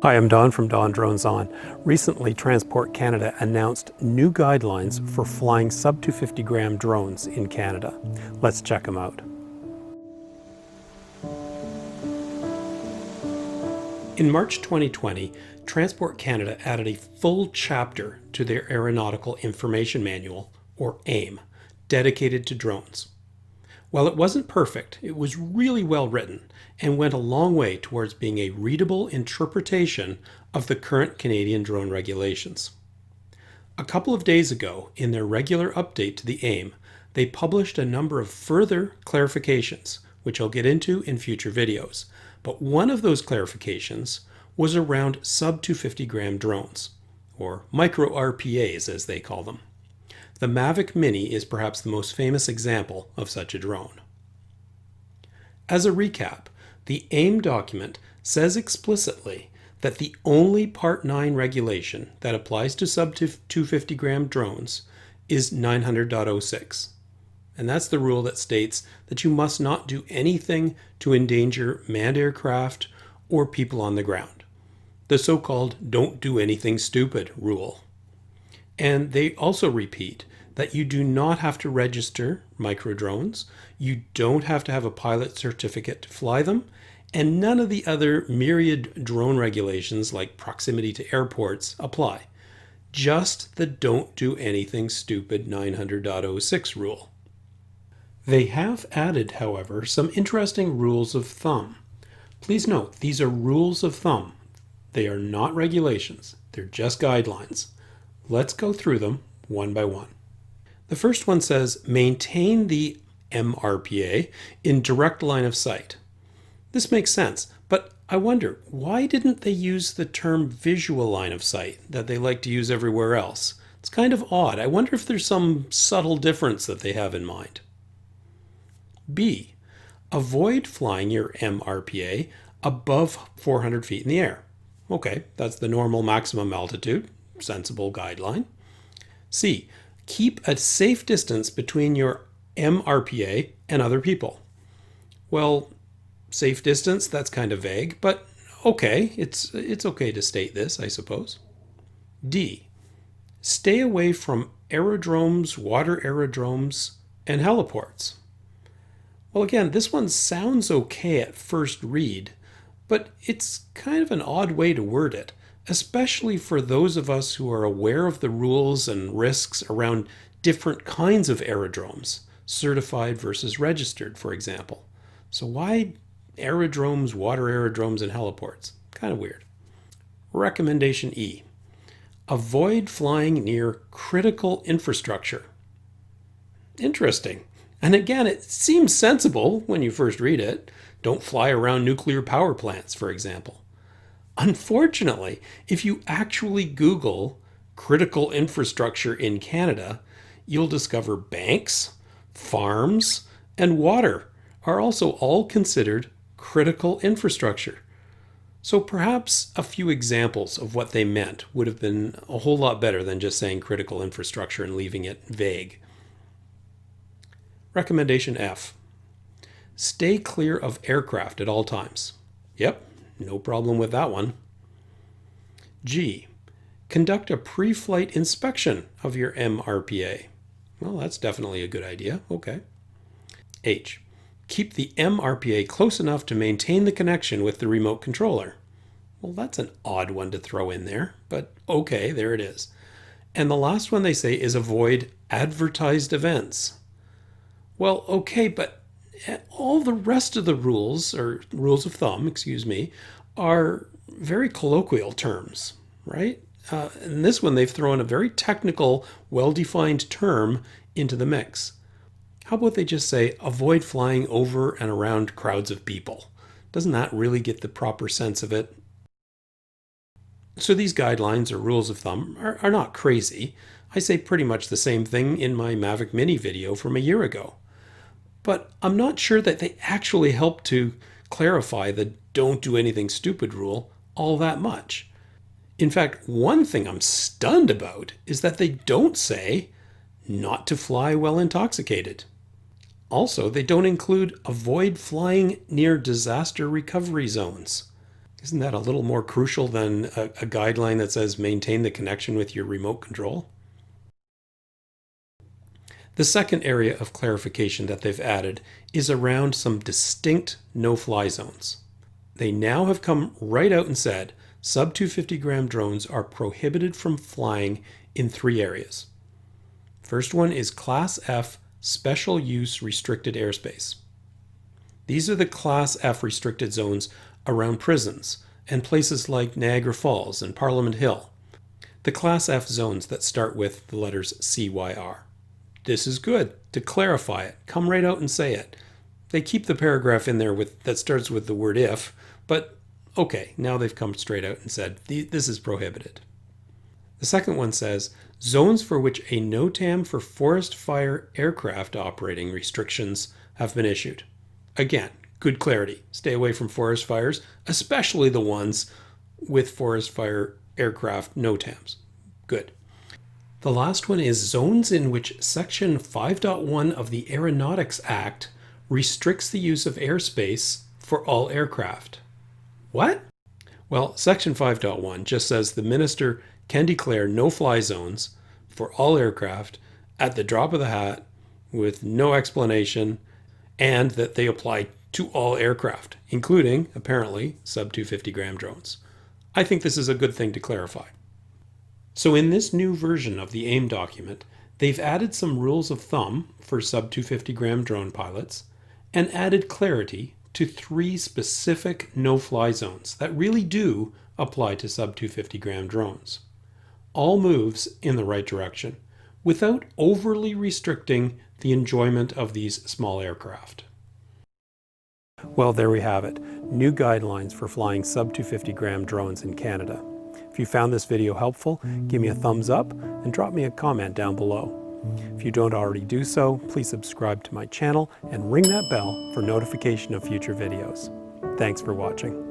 Hi, I'm Don from DonDronesOn. Recently, Transport Canada announced new guidelines for flying sub 250 gram drones in Canada. Let's check them out. In March 2020, Transport Canada added a full chapter to their Aeronautical Information Manual, or AIM, dedicated to drones. While it wasn't perfect, it was really well written and went a long way towards being a readable interpretation of the current Canadian drone regulations. A couple of days ago, in their regular update to the AIM, they published a number of further clarifications, which I'll get into in future videos. But one of those clarifications was around sub 250 gram drones, or micro RPAs as they call them. The Mavic Mini is perhaps the most famous example of such a drone. As a recap, the AIM document says explicitly that the only Part 9 regulation that applies to sub 250 gram drones is 900.06. And that's the rule that states that you must not do anything to endanger manned aircraft or people on the ground. The so-called don't do anything stupid rule. And they also repeat that you do not have to register micro drones, you don't have to have a pilot certificate to fly them, and none of the other myriad drone regulations like proximity to airports apply. Just the don't do anything stupid 900.06 rule. They have added, however, some interesting rules of thumb. Please note, these are rules of thumb. They are not regulations, they're just guidelines. Let's go through them one by one. The first one says, maintain the Mrpa in direct line of sight. This makes sense, but I wonder, why didn't they use the term visual line of sight that they like to use everywhere else? It's kind of odd. I wonder if there's some subtle difference that they have in mind. B, avoid flying your Mrpa above 400 feet in the air. Okay, that's the normal maximum altitude. Sensible guideline. C, keep a safe distance between your Mrpa and other people. Well, safe distance, that's kind of vague, but okay, it's okay to state this, I suppose. D, stay away from aerodromes, water aerodromes, and heliports. Well, again, this one sounds okay at first read, but it's kind of an odd way to word it, especially for those of us who are aware of the rules and risks around different kinds of aerodromes, certified versus registered, for example. So why aerodromes, water aerodromes, and heliports? Kind of weird. Recommendation E, avoid flying near critical infrastructure. Interesting. And again, it seems sensible when you first read it. Don't fly around nuclear power plants, for example. Unfortunately, if you actually Google critical infrastructure in Canada, you'll discover banks, farms, and water are also all considered critical infrastructure. So perhaps a few examples of what they meant would have been a whole lot better than just saying critical infrastructure and leaving it vague. Recommendation F, stay clear of aircraft at all times. Yep, no problem with that one. G, conduct a pre-flight inspection of your Mrpa. Well, that's definitely a good idea. Okay. H, keep the Mrpa close enough to maintain the connection with the remote controller. Well, that's an odd one to throw in there, but okay, there it is. And the last one they say is avoid advertised events. Well, okay, but all the rest of the rules, or rules of thumb, excuse me, are very colloquial terms, right? In this one, they've thrown a very technical, well-defined term into the mix. How about they just say, avoid flying over and around crowds of people? Doesn't that really get the proper sense of it? So these guidelines or rules of thumb are not crazy. I say pretty much the same thing in my Mavic Mini video from a year ago. But I'm not sure that they actually help to clarify the don't do anything stupid rule all that much. In fact, one thing I'm stunned about is that they don't say not to fly while intoxicated. Also, they don't include avoid flying near disaster recovery zones. Isn't that a little more crucial than a guideline that says maintain the connection with your remote control? The second area of clarification that they've added is around some distinct no-fly zones. They now have come right out and said sub 250 gram drones are prohibited from flying in 3 areas. First one is Class F Special Use Restricted Airspace. These are the Class F restricted zones around prisons and places like Niagara Falls and Parliament Hill. The Class F zones that start with the letters CYR. This is good to clarify it. Come right out and say it. They keep the paragraph in there that starts with the word if, but okay, now they've come straight out and said this is prohibited. The second one says zones for which a NOTAM for forest fire aircraft operating restrictions have been issued. Again, good clarity. Stay away from forest fires, especially the ones with forest fire aircraft NOTAMs. Good. The last one is zones in which Section 5.1 of the Aeronautics Act restricts the use of airspace for all aircraft. What? Well, Section 5.1 just says the minister can declare no-fly zones for all aircraft at the drop of the hat with no explanation, and that they apply to all aircraft, including, apparently, sub 250 gram drones. I think this is a good thing to clarify. So in this new version of the AIM document, they've added some rules of thumb for sub 250 gram drone pilots and added clarity to 3 specific no-fly zones that really do apply to sub 250 gram drones. All moves in the right direction without overly restricting the enjoyment of these small aircraft. Well, there we have it. New guidelines for flying sub 250 gram drones in Canada. If you found this video helpful, give me a thumbs up and drop me a comment down below. If you don't already do so, please subscribe to my channel and ring that bell for notification of future videos. Thanks for watching.